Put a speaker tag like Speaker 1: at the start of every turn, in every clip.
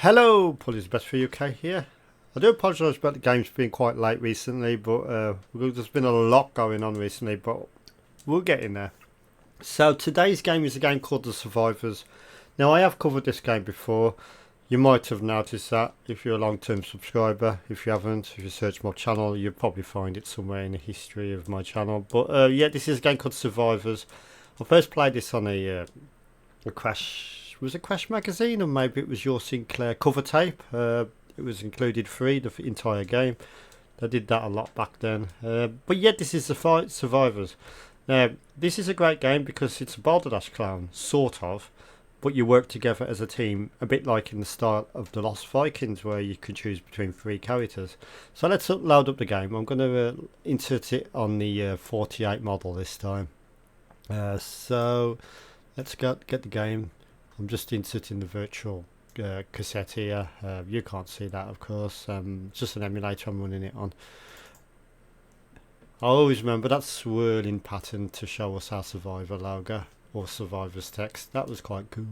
Speaker 1: Hello, Polly's Best for UK here. I do apologise about the games being quite late recently, but there's been a lot going on recently, but we'll get in there. So today's game is a game called The Survivors. Now I have covered this game before. You might have noticed that if you're a long-term subscriber. If you haven't, if you search my channel, you'll probably find it somewhere in the history of my channel. But yeah, this is a game called Survivors. I first played this on a Crash, was it Crash magazine, or maybe it was your Sinclair cover tape. It was included free, the entire game. They did that a lot back then. But yet this is the fight Survivors. Now this is a great game because it's a Balderdash clone, sort of, but you work together as a team, a bit like in the style of the Lost Vikings, where you can choose between three characters. So let's load up the game. I'm going to insert it on the 48 model this time. So let's get the game. I'm just inserting the virtual cassette here. You can't see that, of course. It's just an emulator I'm running it on. I always remember that swirling pattern to show us our Survivor logo or Survivor's text. That was quite cool.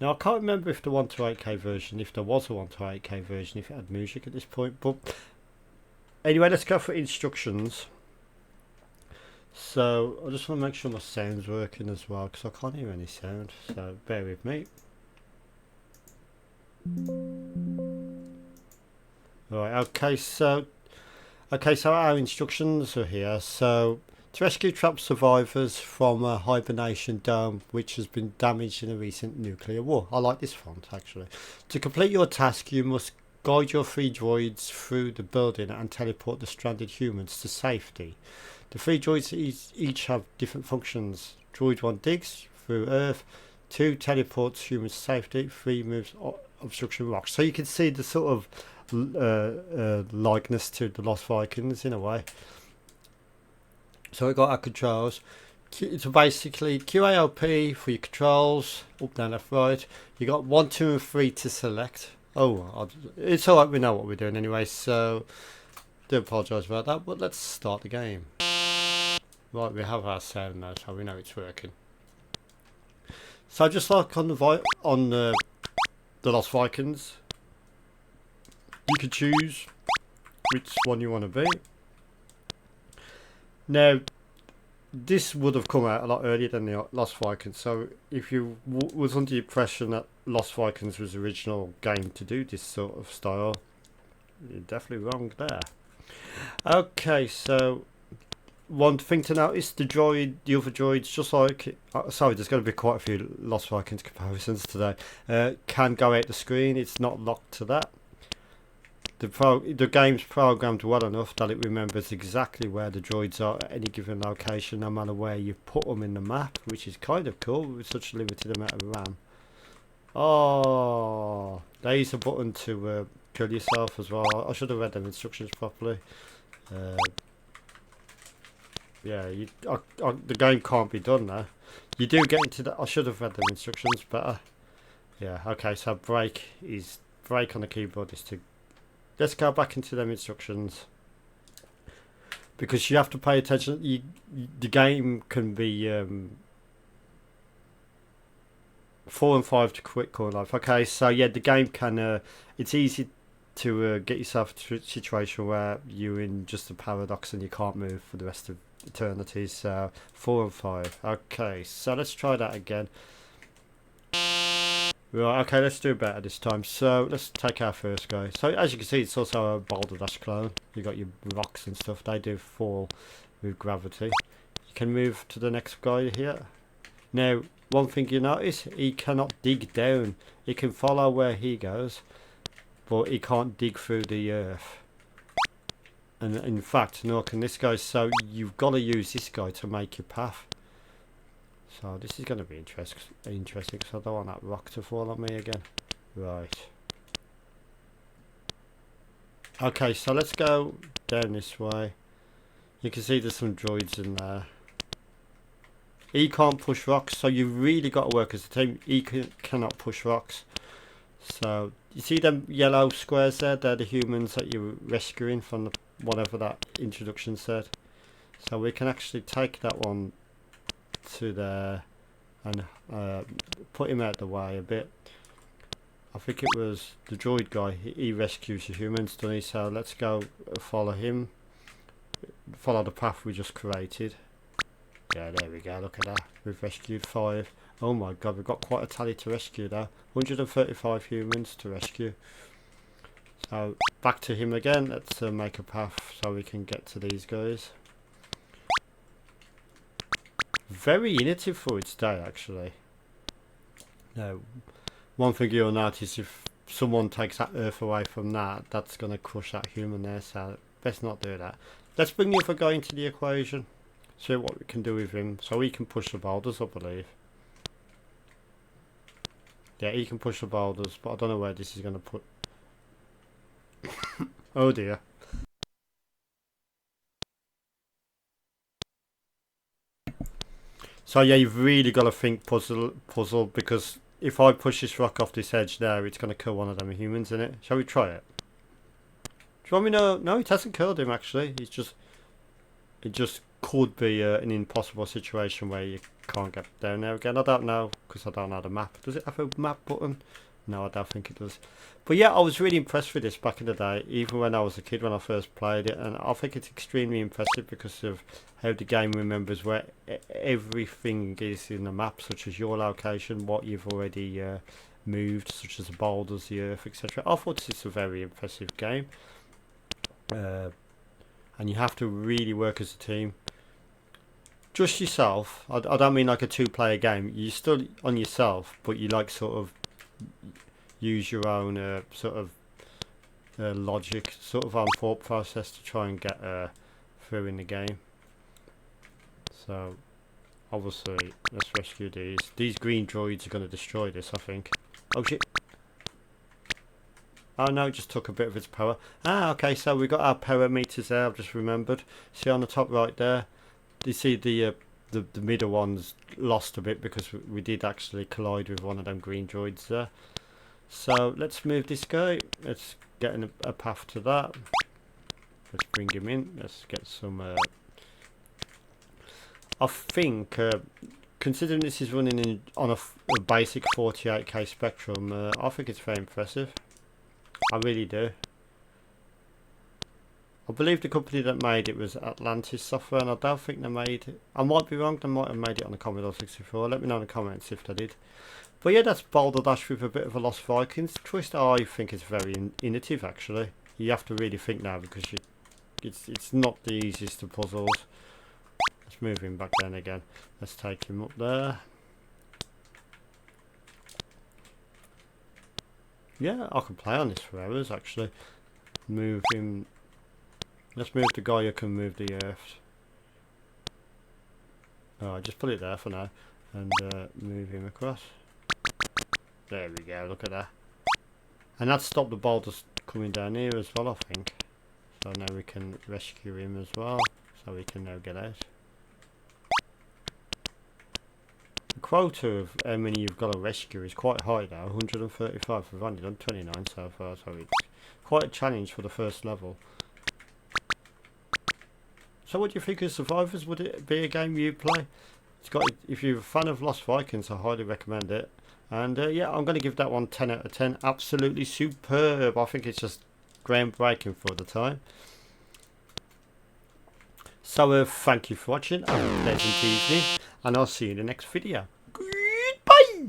Speaker 1: Now I can't remember if the 128K version, if there was a 128K version, if it had music at this point. But anyway, let's go for instructions. So I just want to make sure my sound's working as well, because I can't hear any sound, so bear with me. Right, okay, so our instructions are here. So to rescue trapped survivors from a hibernation dome which has been damaged in a recent nuclear war. I like this font actually. To complete your task, you must guide your three droids through the building and teleport the stranded humans to safety. The three droids each have different functions. Droid 1 digs through Earth, 2 teleports humans to safety, 3 moves obstruction rocks. So you can see the sort of likeness to the Lost Vikings in a way. So we've got our controls. So basically QALP for your controls, up, down, left, right. You got 1, 2 and 3 to select. Oh, it's alright, we know what we're doing anyway, so do apologise about that, but let's start the game. Right, we have our sound now, so we know it's working. So just like on the Lost Vikings, you can choose which one you want to be. Now, this would have come out a lot earlier than the Lost Vikings, so if you was under the impression that Lost Vikings was the original game to do this sort of style, you're definitely wrong there. Okay, so one thing to notice, the other droids, just like, sorry, there's going to be quite a few Lost Vikings comparisons today, can go out the screen. It's not locked to that. The game's programmed well enough that it remembers exactly where the droids are at any given location, no matter where you put them in the map, which is kind of cool with such a limited amount of RAM. Oh, there's a button to kill yourself as well. I should have read them instructions properly. Yeah, the game can't be done now. You do get into that. I should have read the instructions better. Yeah, okay, so break on the keyboard is to... Let's go back into them instructions. Because you have to pay attention. The game can be 4 and 5 to quit core life. Okay, so yeah, the game can... it's easy to get yourself to a situation where you're in just a paradox and you can't move for the rest of eternity. So 4 and 5. Okay, so let's try that again. Right, okay, let's do better this time. So let's take our first guy. So as you can see, it's also a Balderdash clone. You got your rocks and stuff. They do fall with gravity. You can move to the next guy here. Now, one thing you notice, he cannot dig down. He can follow where he goes, but he can't dig through the earth. And in fact, nor can this guy, so you've got to use this guy to make your path. So this is going to be interesting because I don't want that rock to fall on me again. Right. Okay, so let's go down this way. You can see there's some droids in there. He can't push rocks, so you've really got to work as a team. He cannot push rocks. So you see them yellow squares there? They're the humans that you're rescuing from the, whatever that introduction said. So we can actually take that one to there and put him out the way a bit. I think it was the droid guy. He rescues the humans, doesn't he? So let's go follow him. Follow the path we just created. Yeah, there we go. Look at that. We've rescued 5. Oh my god, we've got quite a tally to rescue there. 135 humans to rescue. So back to him again. Let's make a path so we can get to these guys. Very innovative for its day, actually. Now, one thing you'll notice, if someone takes that earth away from that, that's going to crush that human there, so best not do that. Let's bring the other guy into the equation. See what we can do with him. So he can push the boulders, I believe. Yeah, he can push the boulders, but I don't know where this is going to put. Oh dear. So yeah, you've really got to think puzzle, because if I push this rock off this edge there, it's going to kill one of them humans in it. Shall we try it? Do you want me to? No, it hasn't killed him actually. It just could be an impossible situation where you can't get down there again. I don't know, because I don't know the map. Does it have a map button? No, I don't think it does. But yeah, I was really impressed with this back in the day, even when I was a kid when I first played it, and I think it's extremely impressive because of how the game remembers where everything is in the map, such as your location, what you've already moved, such as the boulders, the earth, etc. I thought this is a very impressive game. And you have to really work as a team. Just yourself. I don't mean like a 2-player game. You're still on yourself, but you like sort of use your own sort of logic, sort of on thought process to try and get through in the game. So obviously, let's rescue these. These green droids are going to destroy this, I think. Oh shit. Oh no, it just took a bit of its power. Ah, okay, so we got our power meters there, I've just remembered. See on the top right there, you see the middle one's lost a bit because we did actually collide with one of them green droids there. So let's move this guy. Let's get in a path to that. Let's bring him in. Let's get some... I think, considering this is running on a basic 48k Spectrum, I think it's very impressive. I really do. I believe the company that made it was Atlantis Software, and I don't think they made it. I might be wrong, they might have made it on the Commodore 64. Let me know in the comments if they did. But yeah, that's Boulder Dash with a bit of a Lost Vikings twist. I think it's very innovative actually. You have to really think now because it's not the easiest of puzzles. Let's move him back down again. Let's take him up there. Yeah, I can play on this for hours actually. Move him. Let's move the guy who can move the earth. Oh, just put it there for now. And move him across. There we go, look at that. And that stopped the boulders coming down here as well, I think. So now we can rescue him as well. So we can now get out. The quota of how many you've got to rescue is quite high now, 135. We've only done 29 so far, so it's quite a challenge for the first level. So what do you think of Survivors? Would it be a game you play? It's got, if you're a fan of Lost Vikings, I highly recommend it. And yeah, I'm going to give that one 10 out of 10. Absolutely superb. I think it's just groundbreaking for the time. So thank you for watching. Have a pleasant evening, and I'll see you in the next video. Goodbye.